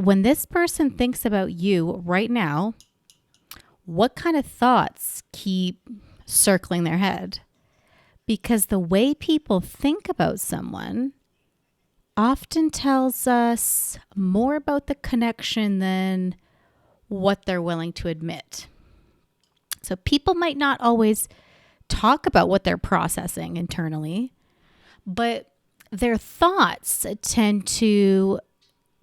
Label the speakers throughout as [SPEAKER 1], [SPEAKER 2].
[SPEAKER 1] when this person thinks about you right now, what kind of thoughts keep circling their head? Because the way people think about someone often tells us more about the connection than what they're willing to admit. So people might not always talk about what they're processing internally, but their thoughts tend to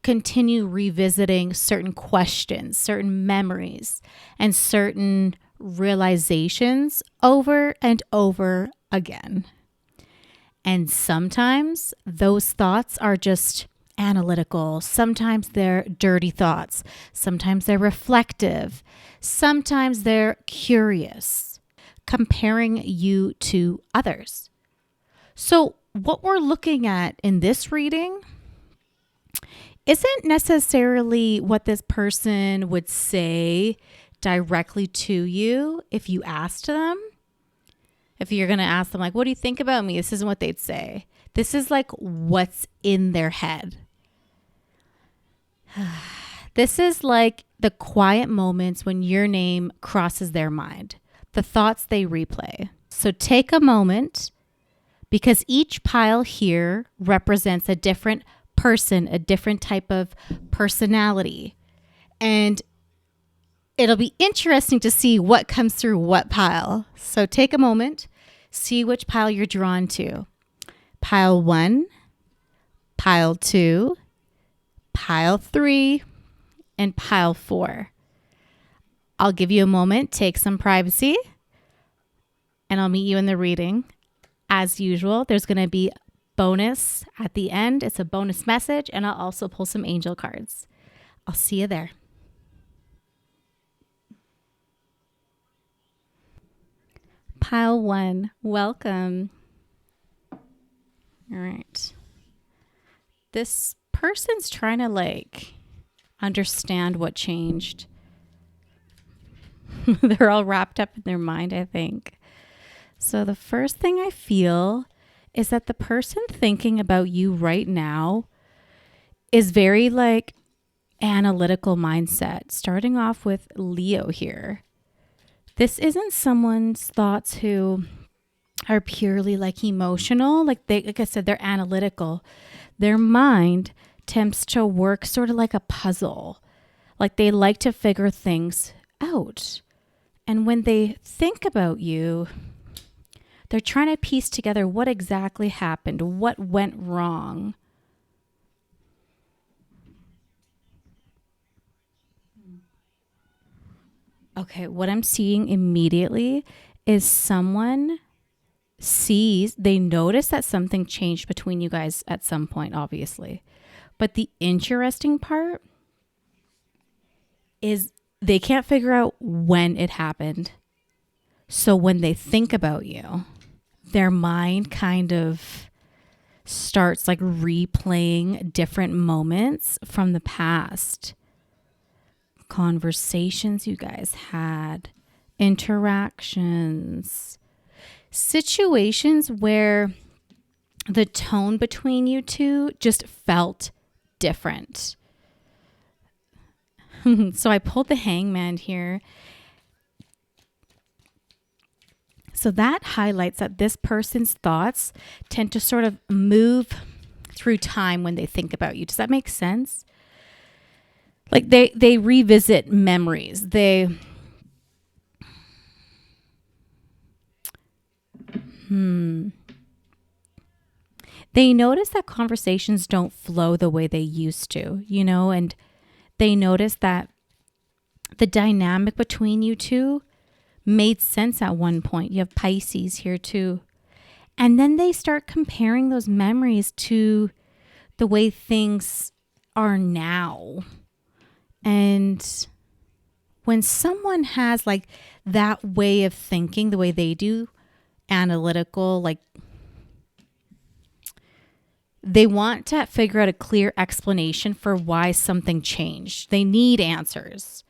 [SPEAKER 1] continue revisiting certain questions, certain memories, and certain realizations over and over again. And sometimes those thoughts are just analytical. Sometimes they're dirty thoughts. Sometimes they're reflective. Sometimes they're curious, comparing you to others. So what we're looking at in this reading isn't necessarily what this person would say directly to you if you asked them. If you're going to ask them, like, what do you think about me? This isn't what they'd say. This is like what's in their head. This is like the quiet moments when your name crosses their mind, the thoughts they replay. So take a moment, because each pile here represents a different person, a different type of personality. And it'll be interesting to see what comes through what pile. So take a moment, see which pile you're drawn to. Pile 1, pile 2, pile 3, and pile 4. I'll give you a moment, take some privacy, and I'll meet you in the reading. As usual, there's going to be bonus at the end. It's a bonus message, and I'll also pull some angel cards. I'll see you there. Pile 1, welcome. All right. This person's trying to understand what changed. They're all wrapped up in their mind, I think. So the first thing I feel is that the person thinking about you right now is very analytical mindset, starting off with Leo here. This isn't someone's thoughts who are purely emotional. Like I said, they're analytical. Their mind tends to work sort of like a puzzle. Like they like to figure things out. And when they think about you, they're trying to piece together what exactly happened, what went wrong. Okay, what I'm seeing immediately is someone they notice that something changed between you guys at some point, obviously. But the interesting part is they can't figure out when it happened. So when they think about you, their mind kind of starts replaying different moments from the past. Conversations you guys had, interactions, situations where the tone between you two just felt different. So I pulled the Hangman here. So that highlights that this person's thoughts tend to sort of move through time when they think about you. Does that make sense? They revisit memories. They notice that conversations don't flow the way they used to, and they notice that the dynamic between you two made sense at one point. You have Pisces here too. And then they start comparing those memories to the way things are now. And when someone has that way of thinking, the way they do, analytical, they want to figure out a clear explanation for why something changed. They need answers.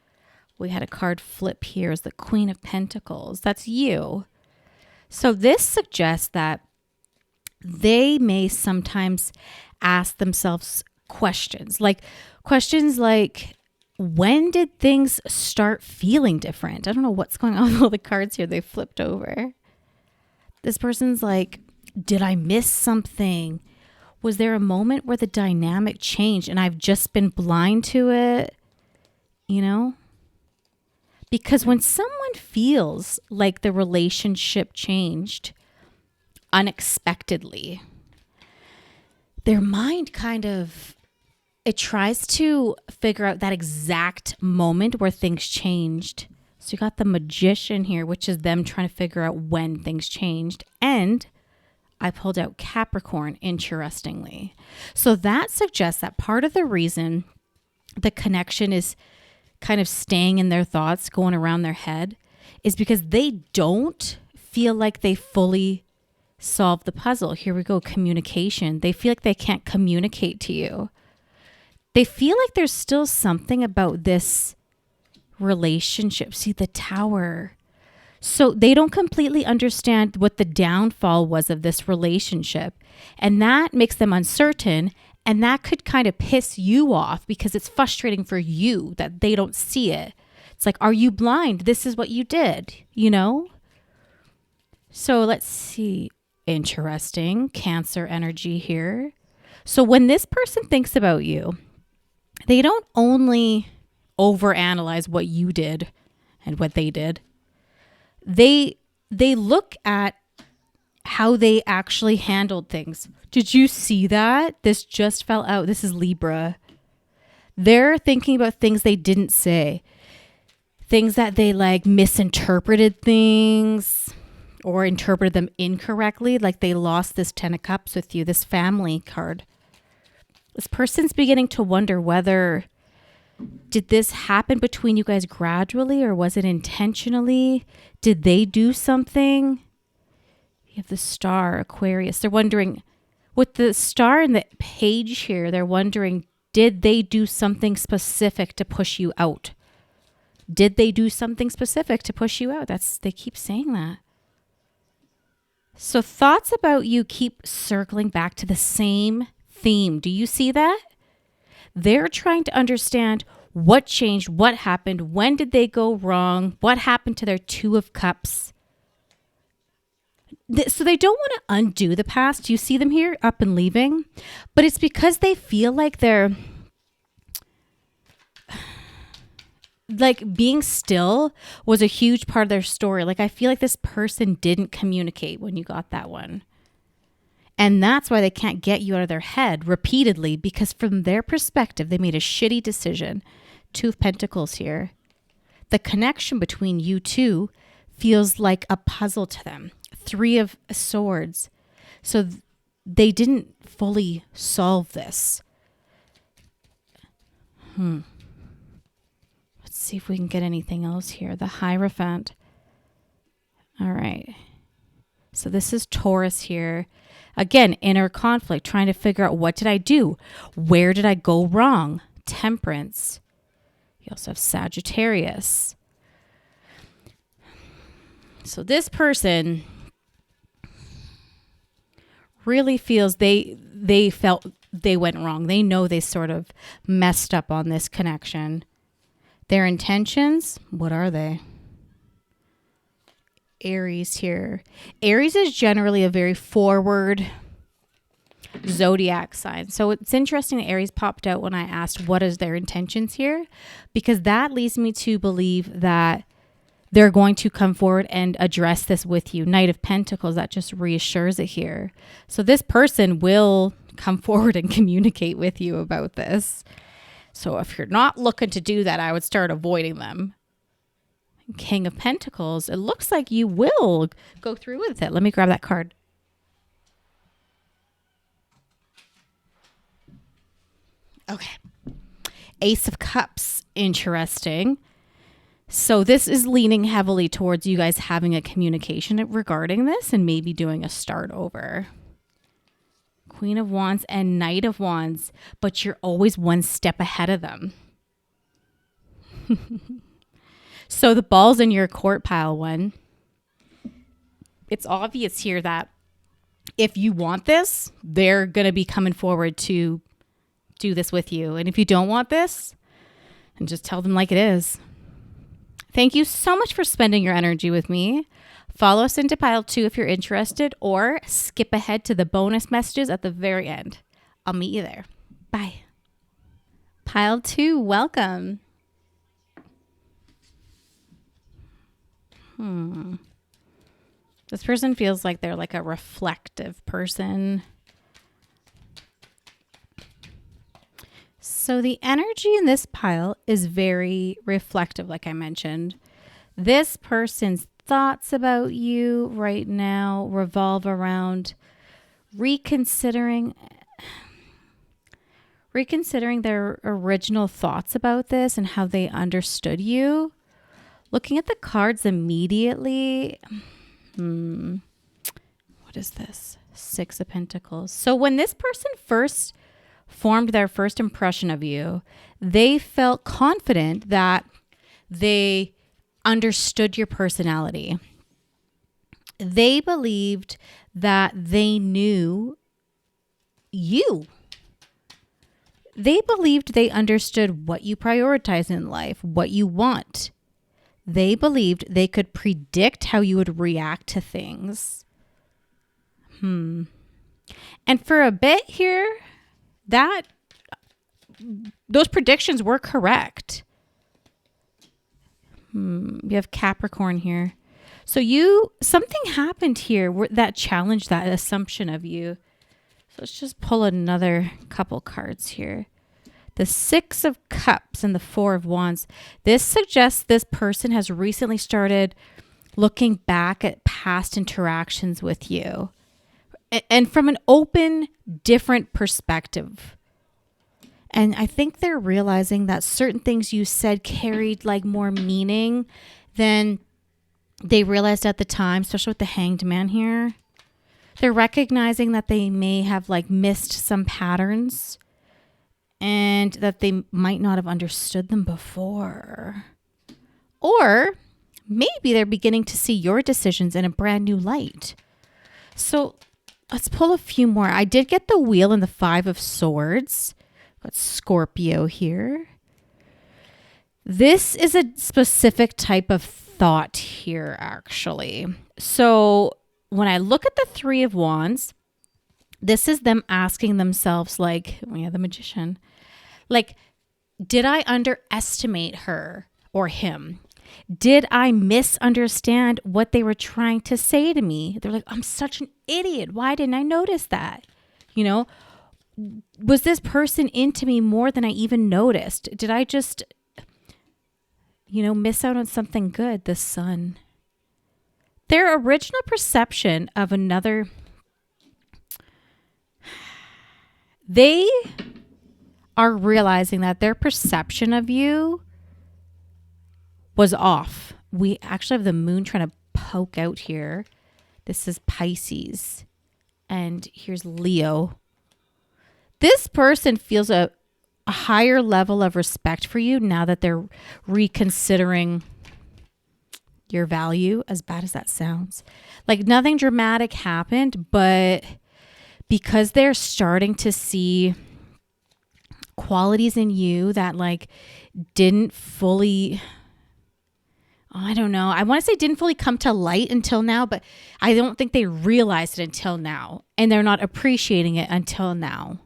[SPEAKER 1] We had a card flip here as the Queen of Pentacles. That's you. So this suggests that they may sometimes ask themselves questions, Questions like, when did things start feeling different? I don't know what's going on with all the cards here. They flipped over. This person's like, did I miss something? Was there a moment where the dynamic changed and I've just been blind to it? You know? Because when someone feels like the relationship changed unexpectedly, their mind it tries to figure out that exact moment where things changed. So you got the Magician here, which is them trying to figure out when things changed. And I pulled out Capricorn, interestingly. So that suggests that part of the reason the connection is kind of staying in their thoughts, going around their head, is because they don't feel like they fully solved the puzzle. Here we go, communication. They feel like they can't communicate to you. They feel like there's still something about this relationship. See, the Tower. So they don't completely understand what the downfall was of this relationship. And that makes them uncertain. And that could kind of piss you off because it's frustrating for you that they don't see it. It's like, are you blind? This is what you did, you know? So let's see. Interesting. Cancer energy here. So when this person thinks about you, they don't only overanalyze what you did and what they did. They look at how they actually handled things. Did you see that? This just fell out. This is Libra. They're thinking about things they didn't say. Things that they like misinterpreted things or interpreted them incorrectly. Like they lost this 10 of Cups with you, this family card. This person's beginning to wonder whether, did this happen between you guys gradually or was it intentionally? Did they do something? You have the Star, Aquarius. They're wondering, with the Star and the Page here, they're wondering, did they do something specific to push you out? Did they do something specific to push you out? They keep saying that. So thoughts about you keep circling back to the same theme. Do you see that? They're trying to understand what changed, what happened, when did they go wrong, what happened to their 2 of Cups. So they don't want to undo the past. You see them here up and leaving, but it's because they feel like they're like being still was a huge part of their story. Like I feel like this person didn't communicate when you got that one. And that's why they can't get you out of their head repeatedly, because from their perspective, they made a shitty decision. 2 of Pentacles here. The connection between you two feels like a puzzle to them. 3 of Swords. So they didn't fully solve this. Let's see if we can get anything else here. The Hierophant. All right. So this is Taurus here. Again, inner conflict, trying to figure out, what did I do? Where did I go wrong? Temperance. You also have Sagittarius. So this person really feels they felt they went wrong. They know they sort of messed up on this connection. Their intentions, what are they? Aries here. Aries is generally a very forward zodiac sign. So it's interesting that Aries popped out when I asked what is their intentions here, because that leads me to believe that they're going to come forward and address this with you. Knight of Pentacles, that just reassures it here. So this person will come forward and communicate with you about this. So if you're not looking to do that, I would start avoiding them. King of Pentacles, it looks like you will go through with it. Let me grab that card. Okay. Ace of Cups, interesting. So this is leaning heavily towards you guys having a communication regarding this and maybe doing a start over. Queen of Wands and Knight of Wands, but you're always one step ahead of them. So the ball's in your court pile, one. It's obvious here that if you want this, they're going to be coming forward to do this with you. And if you don't want this, then just tell them like it is. Thank you so much for spending your energy with me. Follow us into pile 2 if you're interested, or skip ahead to the bonus messages at the very end. I'll meet you there. Bye. Pile 2, welcome. This person feels like they're like a reflective person. So the energy in this pile is very reflective, like I mentioned. This person's thoughts about you right now revolve around reconsidering their original thoughts about this and how they understood you. Looking at the cards immediately, what is this? 6 of Pentacles. So when this person first formed their first impression of you, they felt confident that they understood your personality. They believed that they knew you. They believed they understood what you prioritize in life, what you want. They believed they could predict how you would react to things. And for a bit here, those predictions were correct. You have Capricorn here. So something happened here that challenged that assumption of you. So let's just pull another couple cards here. The 6 of Cups and the 4 of Wands. This suggests this person has recently started looking back at past interactions with you. And from an open, different perspective. And I think they're realizing that certain things you said carried like more meaning than they realized at the time, especially with the Hanged Man here. They're recognizing that they may have like missed some patterns and that they might not have understood them before. Or maybe they're beginning to see your decisions in a brand new light. So let's pull a few more. I did get the Wheel and the 5 of Swords. Got Scorpio here. This is a specific type of thought here, actually. So when I look at the 3 of Wands, this is them asking themselves, like, we have the Magician, like, did I underestimate her or him? Did I misunderstand what they were trying to say to me? They're like, I'm such an idiot. Why didn't I notice that? You know, was this person into me more than I even noticed? Did I just, miss out on something good? The Sun. Their original perception of another, they are realizing that their perception of you was off. We actually have the Moon trying to poke out here. This is Pisces. And here's Leo. This person feels a higher level of respect for you now that they're reconsidering your value, as bad as that sounds. Like nothing dramatic happened, but because they're starting to see qualities in you that like didn't fully, I don't know. I want to say didn't fully come to light until now, but I don't think they realized it until now. And they're not appreciating it until now.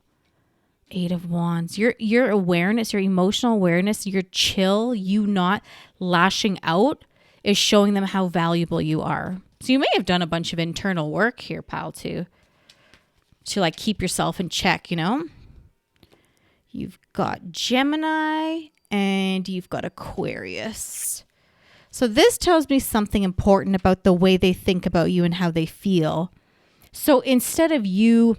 [SPEAKER 1] 8 of Wands. Your awareness, your emotional awareness, your chill, you not lashing out is showing them how valuable you are. So you may have done a bunch of internal work here, pal, to like keep yourself in check, You've got Gemini and you've got Aquarius. So this tells me something important about the way they think about you and how they feel. So instead of you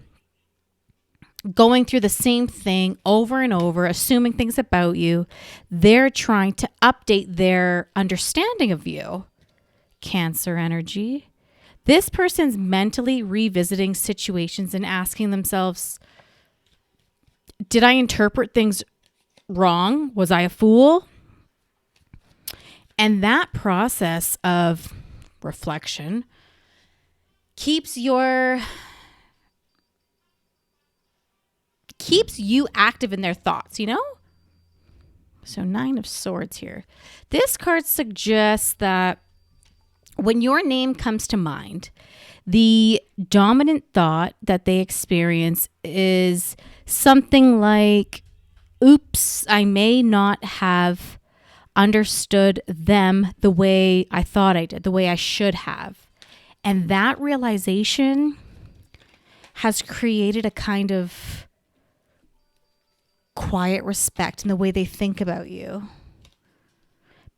[SPEAKER 1] going through the same thing over and over, assuming things about you, they're trying to update their understanding of you. Cancer energy. This person's mentally revisiting situations and asking themselves, did I interpret things wrong? Was I a fool? And that process of reflection keeps your keeps you active in their thoughts, you know? So 9 of Swords here. This card suggests that when your name comes to mind, the dominant thought that they experience is something like, oops, I may not have understood them the way I thought I did, the way I should have. And that realization has created a kind of quiet respect in the way they think about you.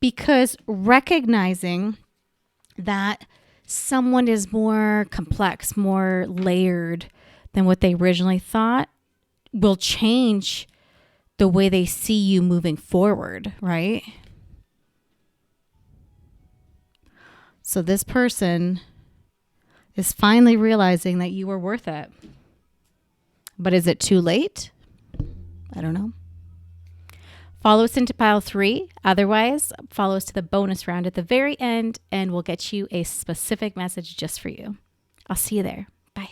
[SPEAKER 1] Because recognizing that someone is more complex, more layered than what they originally thought will change the way they see you moving forward, right? So this person is finally realizing that you are worth it. But is it too late? I don't know. Follow us into pile 3. Otherwise, follow us to the bonus round at the very end, and we'll get you a specific message just for you. I'll see you there. Bye.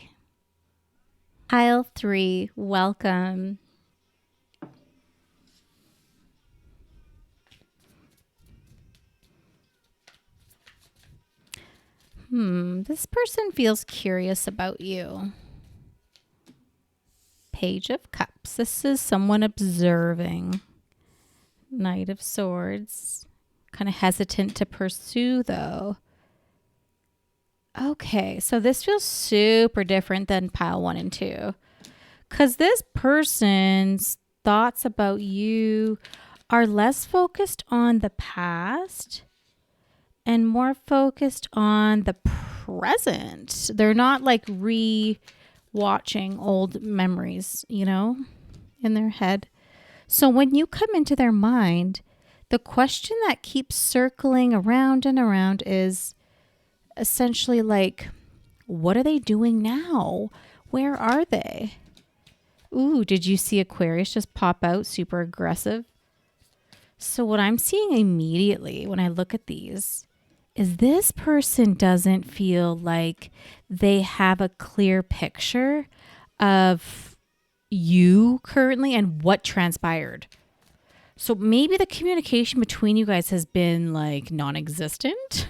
[SPEAKER 1] Pile 3, welcome. This person feels curious about you. Page of Cups. This is someone observing. Knight of Swords. Kind of hesitant to pursue, though. Okay, so this feels super different than pile 1 and 2. Because this person's thoughts about you are less focused on the past and more focused on the present. They're not like re-watching old memories, you know, in their head. So when you come into their mind, the question that keeps circling around and around is essentially like, what are they doing now? Where are they? Ooh, did you see Aquarius just pop out super aggressive? So what I'm seeing immediately when I look at these is this person doesn't feel like they have a clear picture of you currently and what transpired. So maybe the communication between you guys has been like non-existent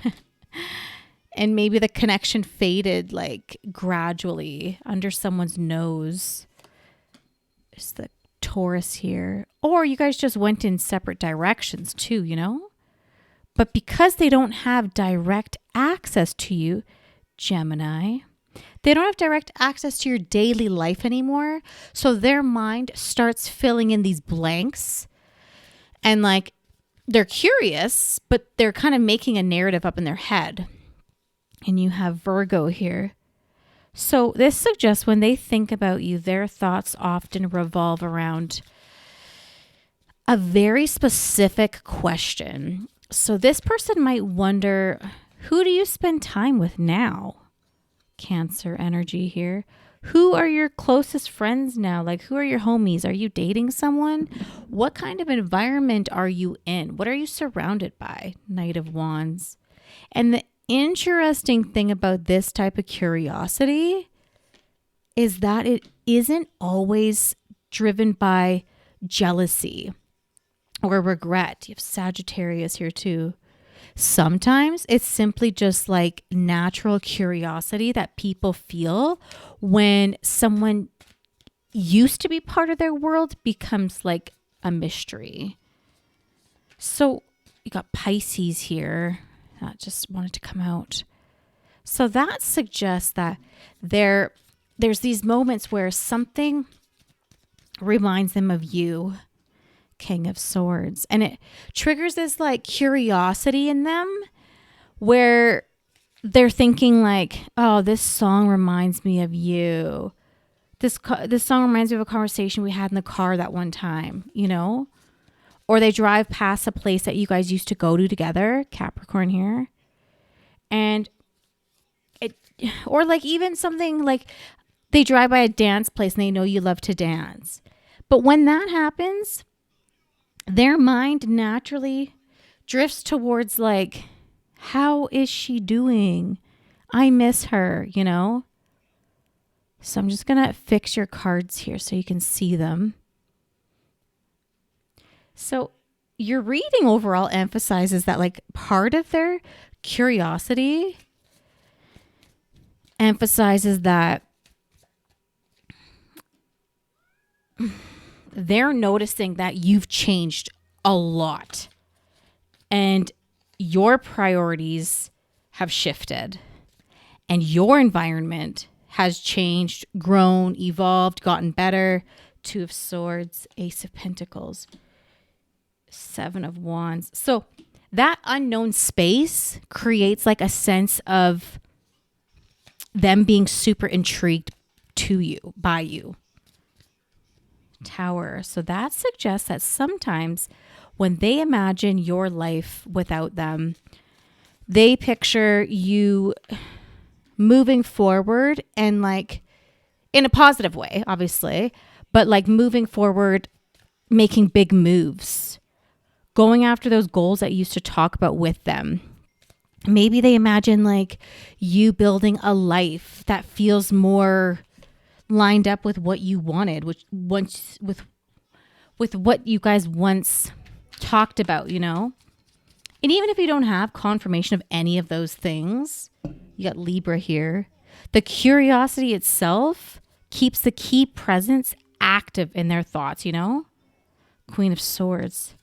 [SPEAKER 1] and maybe the connection faded like gradually under someone's nose. There's the Taurus here. Or you guys just went in separate directions too, you know? But because they don't have direct access to you, Gemini, they don't have direct access to your daily life anymore. So their mind starts filling in these blanks. And like, they're curious, but they're kind of making a narrative up in their head. And you have Virgo here. So this suggests when they think about you, their thoughts often revolve around a very specific question. So this person might wonder, who do you spend time with now? Cancer energy here. Who are your closest friends now? Like, who are your homies? Are you dating someone? What kind of environment are you in? What are you surrounded by? Knight of Wands. And the interesting thing about this type of curiosity is that it isn't always driven by jealousy or regret. You have Sagittarius here too. Sometimes it's simply just like natural curiosity that people feel when someone used to be part of their world becomes like a mystery. So you got Pisces here. That just wanted to come out. So that suggests that there's these moments where something reminds them of you, King of Swords. And it triggers this like curiosity in them where they're thinking like, oh, this song reminds me of you. This song reminds me of a conversation we had in the car that one time, you know? Or they drive past a place that you guys used to go to together, Capricorn here. And or like even something like they drive by a dance place and they know you love to dance. But when that happens, their mind naturally drifts towards like, how is she doing? I miss her, you know? So I'm just going to fix your cards here so you can see them. So your reading overall emphasizes that like part of their curiosity emphasizes that they're noticing that you've changed a lot and your priorities have shifted and your environment has changed, grown, evolved, gotten better. Two of Swords, Ace of Pentacles, Seven of Wands. So that unknown space creates like a sense of them being super intrigued to you, by you. Tower. So that suggests that sometimes when they imagine your life without them, they picture you moving forward and like in a positive way, obviously, but like moving forward, making big moves, going after those goals that you used to talk about with them. Maybe they imagine like you building a life that feels more lined up with what you wanted, which once with what you guys once talked about, you know? And even if you don't have confirmation of any of those things, you got Libra here. The curiosity itself keeps the key presence active in their thoughts, you know? Queen of Swords.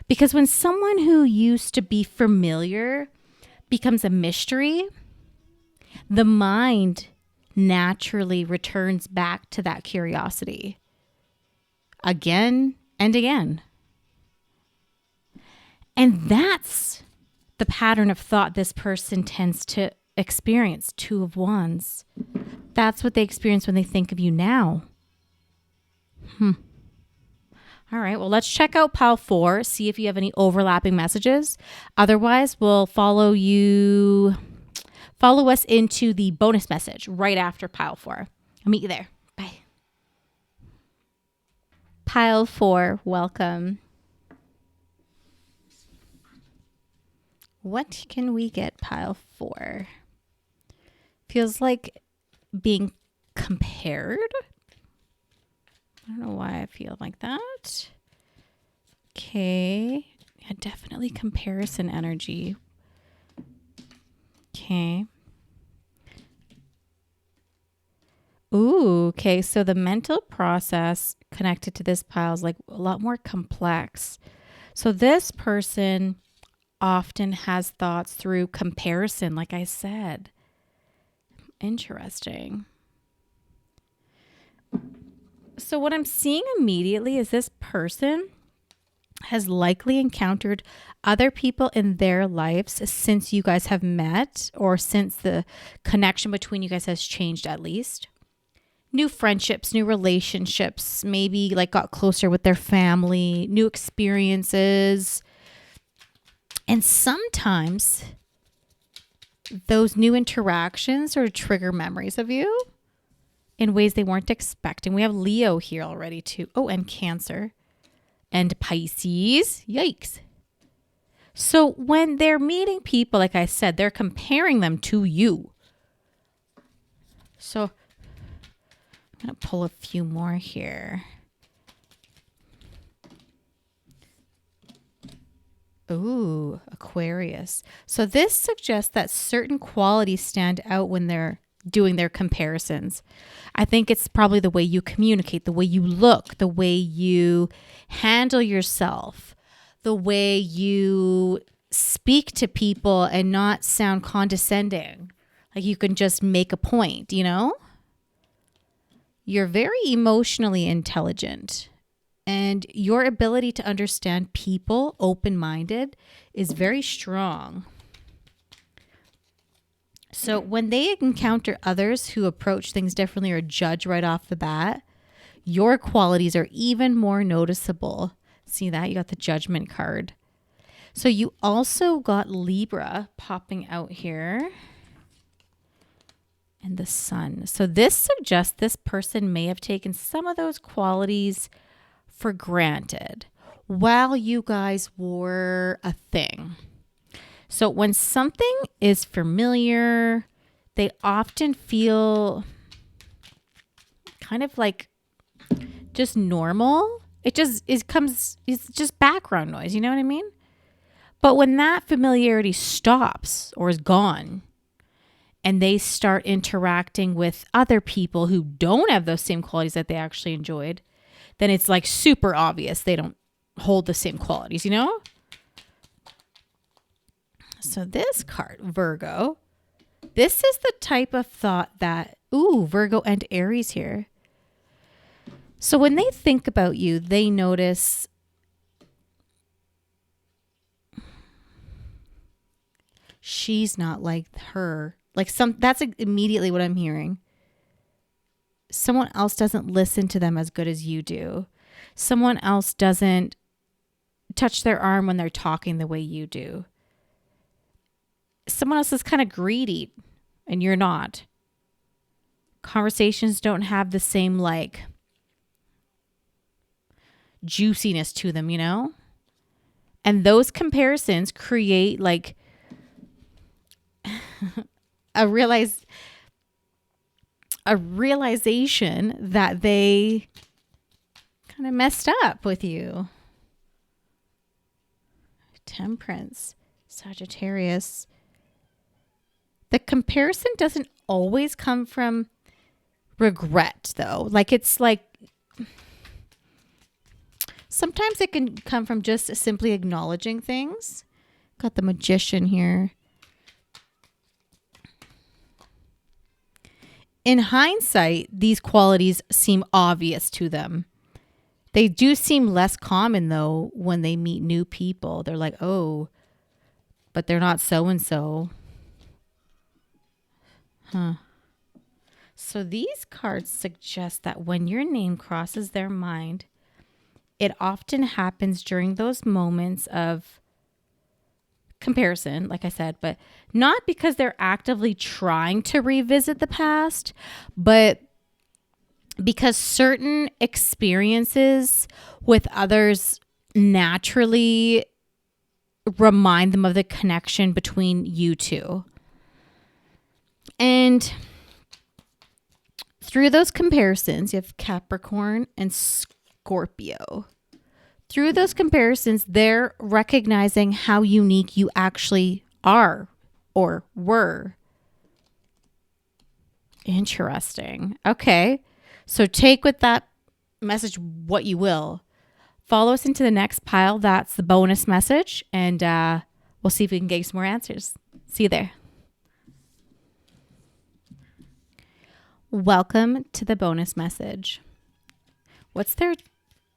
[SPEAKER 1] Because when someone who used to be familiar becomes a mystery, the mind naturally returns back to that curiosity again and again. And that's the pattern of thought this person tends to experience. Two of Wands. That's what they experience when they think of you now. All right, well, let's check out pile 4, see if you have any overlapping messages. Otherwise, we'll follow us into the bonus message right after pile 4. I'll meet you there. Bye. Pile 4, welcome. What can we get, pile 4? Feels like being compared. I don't know why I feel like that. Okay. Yeah, definitely comparison energy. Okay. Ooh, okay. So the mental process connected to this pile is like a lot more complex. So this person often has thoughts through comparison, like I said. Interesting. So what I'm seeing immediately is this person has likely encountered other people in their lives since you guys have met, or since the connection between you guys has changed at least. New friendships, new relationships, maybe like got closer with their family, new experiences. And sometimes those new interactions or trigger memories of you in ways they weren't expecting. We have Leo here already too. Oh, and Cancer and Pisces. Yikes. So when they're meeting people, like I said, they're comparing them to you. So I'm going to pull a few more here. Ooh, Aquarius. So this suggests that certain qualities stand out when they're doing their comparisons. I think it's probably the way you communicate, the way you look, the way you handle yourself, the way you speak to people and not sound condescending. Like you can just make a point, you know? You're very emotionally intelligent. And your ability to understand people, open-minded, is very strong. So when they encounter others who approach things differently or judge right off the bat, your qualities are even more noticeable. See that? You got the Judgment card. So you also got Libra popping out here. And the Sun. So this suggests this person may have taken some of those qualities for granted while you guys were a thing. So when something is familiar, they often feel kind of like just normal. It's just background noise. You know what I mean? But when that familiarity stops or is gone and they start interacting with other people who don't have those same qualities that they actually enjoyed, then it's like super obvious they don't hold the same qualities, you know? So this card, Virgo, this is the type of thought that, Virgo and Aries here. So when they think about you, they notice she's not like her. That's immediately what I'm hearing. Someone else doesn't listen to them as good as you do. Someone else doesn't touch their arm when they're talking the way you do. Someone else is kind of greedy and you're not. Conversations don't have the same like juiciness to them, you know? And those comparisons create like a realization that they kind of messed up with you. Temperance, Sagittarius. The comparison doesn't always come from regret, though. Sometimes it can come from just simply acknowledging things. Got the Magician here. In hindsight, these qualities seem obvious to them. They do seem less common, though, when they meet new people. They're like, oh, but they're not so-and-so. So these cards suggest that when your name crosses their mind, it often happens during those moments of comparison, like I said, but not because they're actively trying to revisit the past, but because certain experiences with others naturally remind them of the connection between you two. And through those comparisons, you have Capricorn and Scorpio. Through those comparisons, they're recognizing how unique you actually are or were. Interesting. Okay. So take with that message what you will. Follow us into the next pile. That's the bonus message. And we'll see if we can get you some more answers. See you there. Welcome to the bonus message. What's their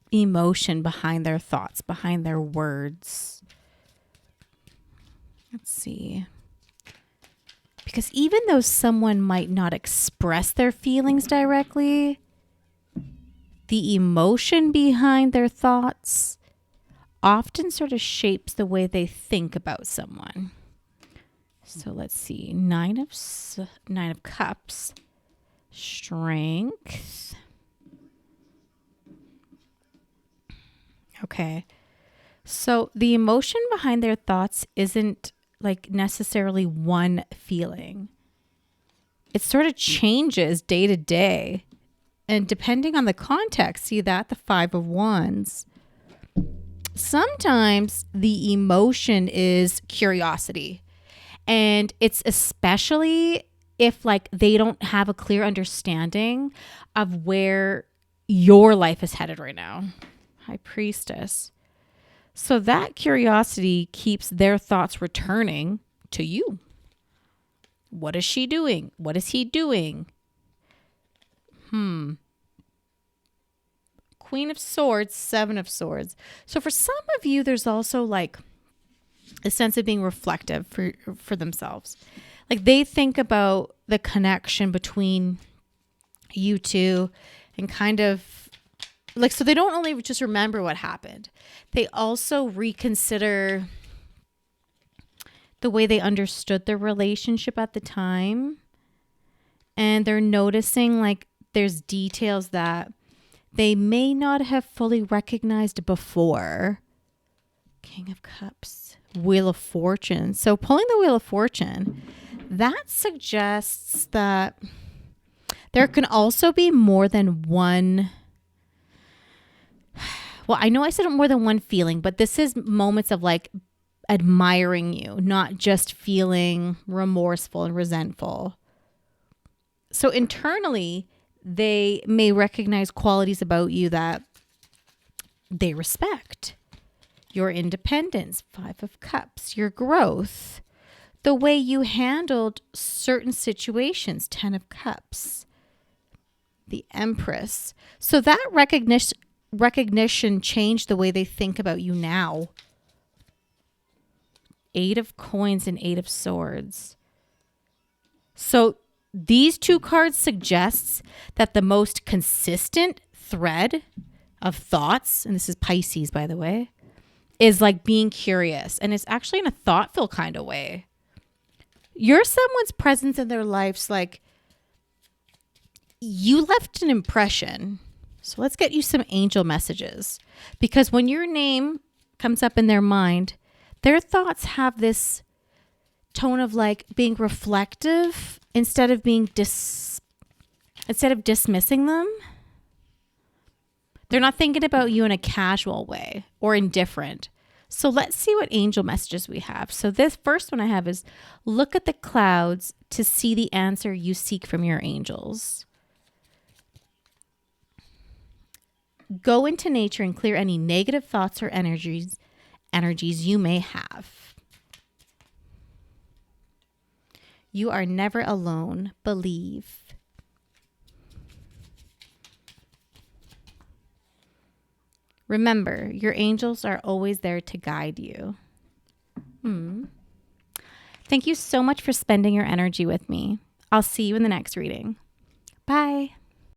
[SPEAKER 1] emotion behind their thoughts, behind their words? Let's see. Because even though someone might not express their feelings directly, the emotion behind their thoughts often sort of shapes the way they think about someone. So let's see. Nine of Cups. Strength. Okay. So the emotion behind their thoughts isn't like necessarily one feeling. It sort of changes day to day. And depending on the context, see that, the Five of Wands. Sometimes the emotion is curiosity. And it's especially if like they don't have a clear understanding of where your life is headed right now. High Priestess. So that curiosity keeps their thoughts returning to you. What is she doing? What is he doing? Queen of Swords, Seven of Swords. So for some of you, there's also like a sense of being reflective for themselves. Like they think about the connection between you two and kind of like, so they don't only just remember what happened. They also reconsider the way they understood the relationship at the time. And they're noticing like there's details that they may not have fully recognized before. King of Cups, Wheel of Fortune. So pulling the Wheel of Fortune, that suggests that There can also be more than one. Well, I know I said more than one feeling, but this is moments of like admiring you, not just feeling remorseful and resentful. So internally, they may recognize qualities about you that they respect. Your independence, 5 of Cups, your growth, the way you handled certain situations, 10 of Cups, the Empress. So that recognition changed the way they think about you now. 8 of Coins and 8 of Swords. So these 2 cards suggests that the most consistent thread of thoughts, and this is Pisces, by the way, is like being curious. And it's actually in a thoughtful kind of way. You're someone's presence in their lives, like you left an impression. So let's get you some angel messages. Because when your name comes up in their mind, their thoughts have this tone of like being reflective instead of being dismissing them. They're not thinking about you in a casual way or indifferent. So let's see what angel messages we have. So this first one I have is look at the clouds to see the answer you seek from your angels. Go into nature and clear any negative thoughts or energies you may have. You are never alone. Believe. Remember, your angels are always there to guide you. Thank you so much for spending your energy with me. I'll see you in the next reading. Bye.